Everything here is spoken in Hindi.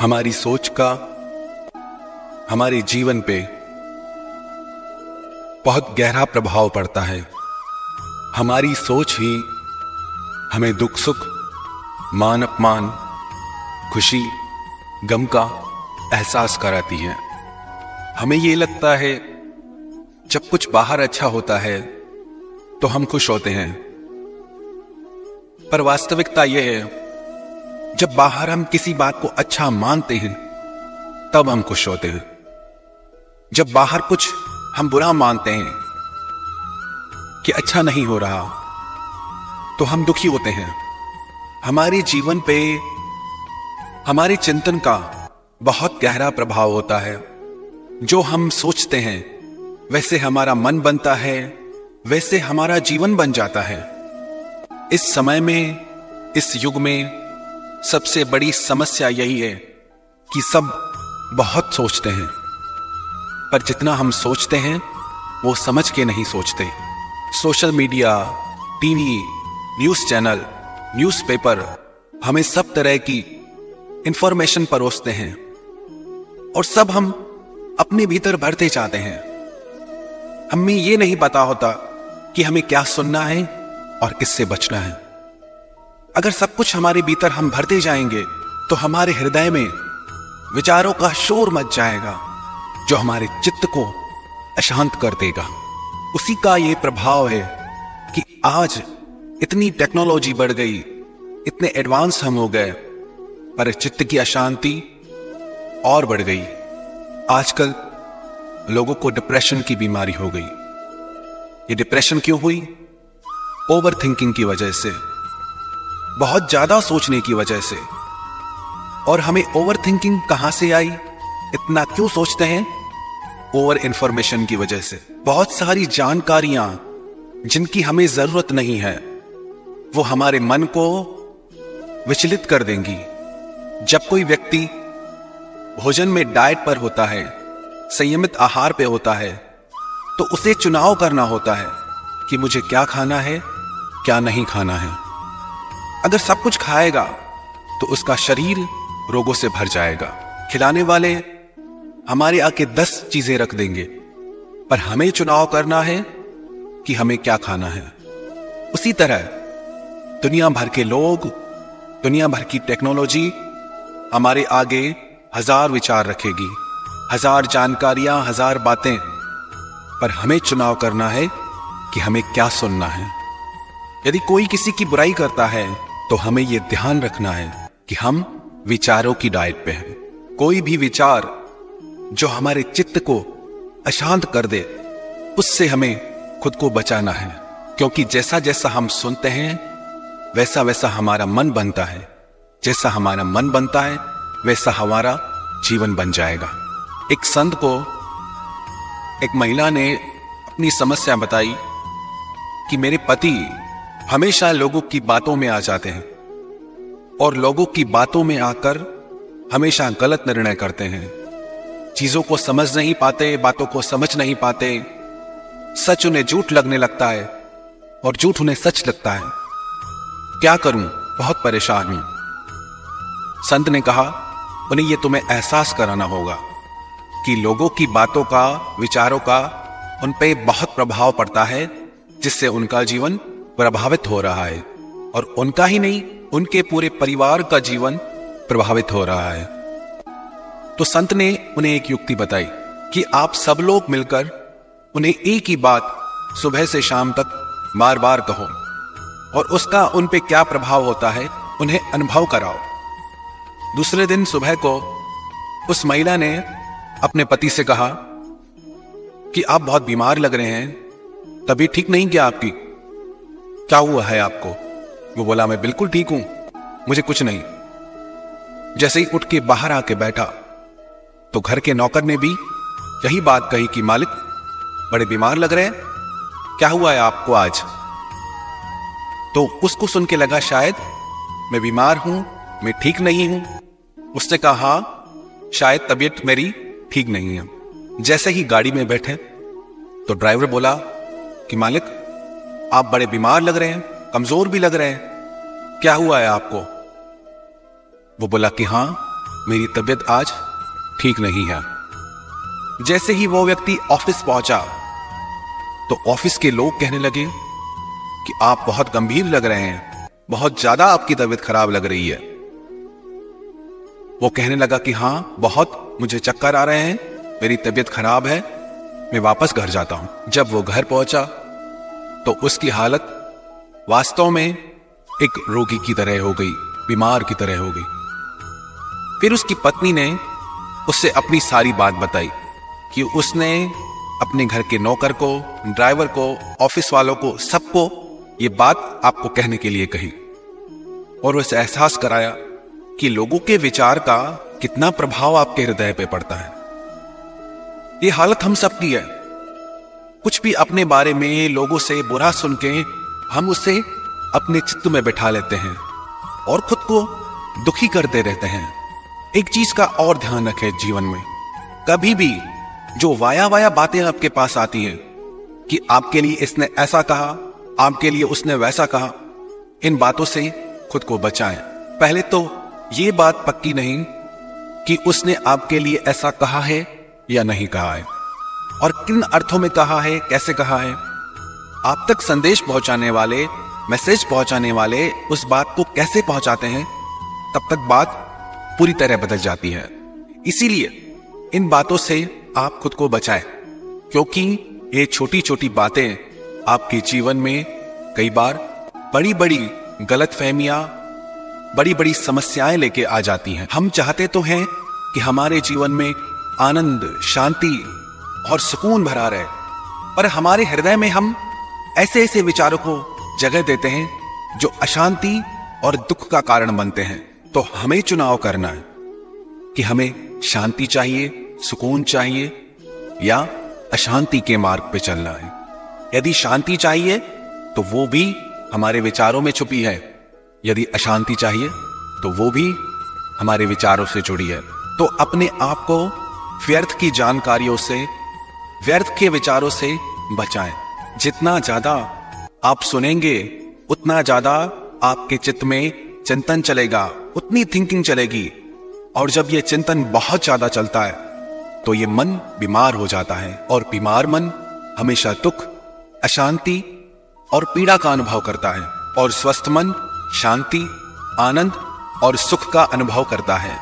हमारी सोच का हमारे जीवन पे बहुत गहरा प्रभाव पड़ता है। हमारी सोच ही हमें दुख सुख, मान अपमान, खुशी गम का एहसास कराती है। हमें ये लगता है जब कुछ बाहर अच्छा होता है तो हम खुश होते हैं, पर वास्तविकता यह है जब बाहर हम किसी बात को अच्छा मानते हैं तब हम खुश होते हैं। जब बाहर कुछ हम बुरा मानते हैं कि अच्छा नहीं हो रहा तो हम दुखी होते हैं। हमारे जीवन पे हमारे चिंतन का बहुत गहरा प्रभाव होता है। जो हम सोचते हैं वैसे हमारा मन बनता है, वैसे हमारा जीवन बन जाता है। इस समय में, इस युग में सबसे बड़ी समस्या यही है कि सब बहुत सोचते हैं, पर जितना हम सोचते हैं वो समझ के नहीं सोचते। Social media, TV, news channel, newspaper हमें सब तरह की इंफॉर्मेशन परोसते हैं और सब हम अपने भीतर भरते जाते हैं। हमें ये नहीं पता होता कि हमें क्या सुनना है और किससे बचना है। अगर सब कुछ हमारे भीतर हम भरते जाएंगे तो हमारे हृदय में विचारों का शोर मच जाएगा जो हमारे चित्त को अशांत कर देगा। उसी का ये प्रभाव है कि आज इतनी टेक्नोलॉजी बढ़ गई, इतने एडवांस हम हो गए, पर चित्त की अशांति और बढ़ गई। आजकल लोगों को डिप्रेशन की बीमारी हो गई। ये डिप्रेशन क्यों हुई? ओवर थिंकिंग की वजह से, बहुत ज्यादा सोचने की वजह से। और हमें ओवर थिंकिंग कहां से आई? इतना क्यों सोचते हैं? ओवर इंफॉर्मेशन की वजह से। बहुत सारी जानकारियां जिनकी हमें जरूरत नहीं है वो हमारे मन को विचलित कर देंगी। जब कोई व्यक्ति भोजन में डाइट पर होता है, संयमित आहार पे होता है, तो उसे चुनाव करना होता है कि मुझे क्या खाना है, क्या नहीं खाना है। अगर सब कुछ खाएगा तो उसका शरीर रोगों से भर जाएगा। खिलाने वाले हमारे आके 10 चीजें रख देंगे, पर हमें चुनाव करना है कि हमें क्या खाना है। उसी तरह दुनिया भर के लोग, दुनिया भर की टेक्नोलॉजी हमारे आगे 1000 विचार रखेगी, 1000 जानकारियां, 1000 बातें, पर हमें चुनाव करना है कि हमें क्या सुनना है। यदि कोई किसी की बुराई करता है तो हमें यह ध्यान रखना है कि हम विचारों की डाइट पे हैं। कोई भी विचार जो हमारे चित्त को अशांत कर दे, उससे हमें खुद को बचाना है, क्योंकि जैसा जैसा हम सुनते हैं वैसा वैसा हमारा मन बनता है। जैसा हमारा मन बनता है वैसा हमारा जीवन बन जाएगा। एक संत को एक महिला ने अपनी समस्या बताई कि मेरे पति हमेशा लोगों की बातों में आ जाते हैं और लोगों की बातों में आकर हमेशा गलत निर्णय करते हैं। चीजों को समझ नहीं पाते, बातों को समझ नहीं पाते। सच उन्हें झूठ लगने लगता है और झूठ उन्हें सच लगता है। क्या करूं? बहुत परेशान हूं। संत ने कहा, उन्हें यह तुम्हें एहसास कराना होगा कि लोगों की बातों का, विचारों का उन पे बहुत प्रभाव पड़ता है, जिससे उनका जीवन प्रभावित हो रहा है और उनका ही नहीं, उनके पूरे परिवार का जीवन प्रभावित हो रहा है। तो संत ने उन्हें एक युक्ति बताई कि आप सब लोग मिलकर उन्हें एक ही बात सुबह से शाम तक बार बार कहो और उसका उन पे क्या प्रभाव होता है उन्हें अनुभव कराओ। दूसरे दिन सुबह को उस महिला ने अपने पति से कहा कि आप बहुत बीमार लग रहे हैं, तबीयत ठीक नहीं क्या आपकी? क्या हुआ है आपको? वो बोला, मैं बिल्कुल ठीक हूं, मुझे कुछ नहीं। जैसे ही उठ के बाहर आके बैठा तो घर के नौकर ने भी यही बात कही कि मालिक बड़े बीमार लग रहे हैं, क्या हुआ है आपको आज? तो उसको सुन के लगा शायद मैं बीमार हूं, मैं ठीक नहीं हूं। उसने कहा, हाँ शायद तबीयत मेरी ठीक नहीं है। जैसे ही गाड़ी में बैठे तो ड्राइवर बोला कि मालिक आप बड़े बीमार लग रहे हैं, कमजोर भी लग रहे हैं, क्या हुआ है आपको? वो बोला कि हाँ, मेरी तबीयत आज ठीक नहीं है। जैसे ही वो व्यक्ति ऑफिस पहुंचा तो ऑफिस के लोग कहने लगे कि आप बहुत गंभीर लग रहे हैं, बहुत ज्यादा आपकी तबीयत खराब लग रही है। वो कहने लगा कि हाँ, बहुत मुझे चक्कर आ रहे हैं, मेरी तबीयत खराब है, मैं वापस घर जाता हूं। जब वो घर पहुंचा तो उसकी हालत वास्तव में एक रोगी की तरह हो गई, बीमार की तरह हो गई। फिर उसकी पत्नी ने उससे अपनी सारी बात बताई कि उसने अपने घर के नौकर को, ड्राइवर को, ऑफिस वालों को, सबको ये बात आपको कहने के लिए कही और उसे एहसास कराया कि लोगों के विचार का कितना प्रभाव आपके हृदय पे पड़ता है। ये हालत हम सबकी है। कुछ भी अपने बारे में लोगों से बुरा सुन के हम उसे अपने चित्त में बिठा लेते हैं और खुद को दुखी करते रहते हैं। एक चीज का और ध्यान रखें जीवन में, कभी भी जो वाया वाया बातें आपके पास आती हैं कि आपके लिए इसने ऐसा कहा, आपके लिए उसने वैसा कहा, इन बातों से खुद को बचाएं। पहले तो ये बात पक्की नहीं कि उसने आपके लिए ऐसा कहा है या नहीं कहा है और किन अर्थों में कहा है, कैसे कहा है। आप तक संदेश पहुंचाने वाले, मैसेज पहुंचाने वाले उस बात को कैसे पहुंचाते हैं, तब तक बात पूरी तरह बदल जाती है। इसीलिए इन बातों से आप खुद को बचाएं, क्योंकि ये छोटी छोटी बातें आपके जीवन में कई बार बड़ी बड़ी गलतफहमियां, बड़ी बड़ी समस्याएं लेके आ जाती हैं। हम चाहते तो हैं कि हमारे जीवन में आनंद, शांति और सुकून भरा रहे, पर हमारे हृदय में हम ऐसे ऐसे विचारों को जगह देते हैं जो अशांति और दुख का कारण बनते हैं। तो हमें चुनाव करना है कि हमें शांति चाहिए, सुकून चाहिए या अशांति के मार्ग पे चलना है। यदि शांति चाहिए तो वो भी हमारे विचारों में छुपी है, यदि अशांति चाहिए तो वो भी हमारे विचारों से जुड़ी है। तो अपने आप को व्यर्थ की जानकारियों से, व्यर्थ के विचारों से बचाएं। जितना ज्यादा आप सुनेंगे उतना ज्यादा आपके चित्त में चिंतन चलेगा, उतनी थिंकिंग चलेगी, और जब ये चिंतन बहुत ज्यादा चलता है तो ये मन बीमार हो जाता है और बीमार मन हमेशा दुख, अशांति और पीड़ा का अनुभव करता है और स्वस्थ मन शांति, आनंद और सुख का अनुभव करता है।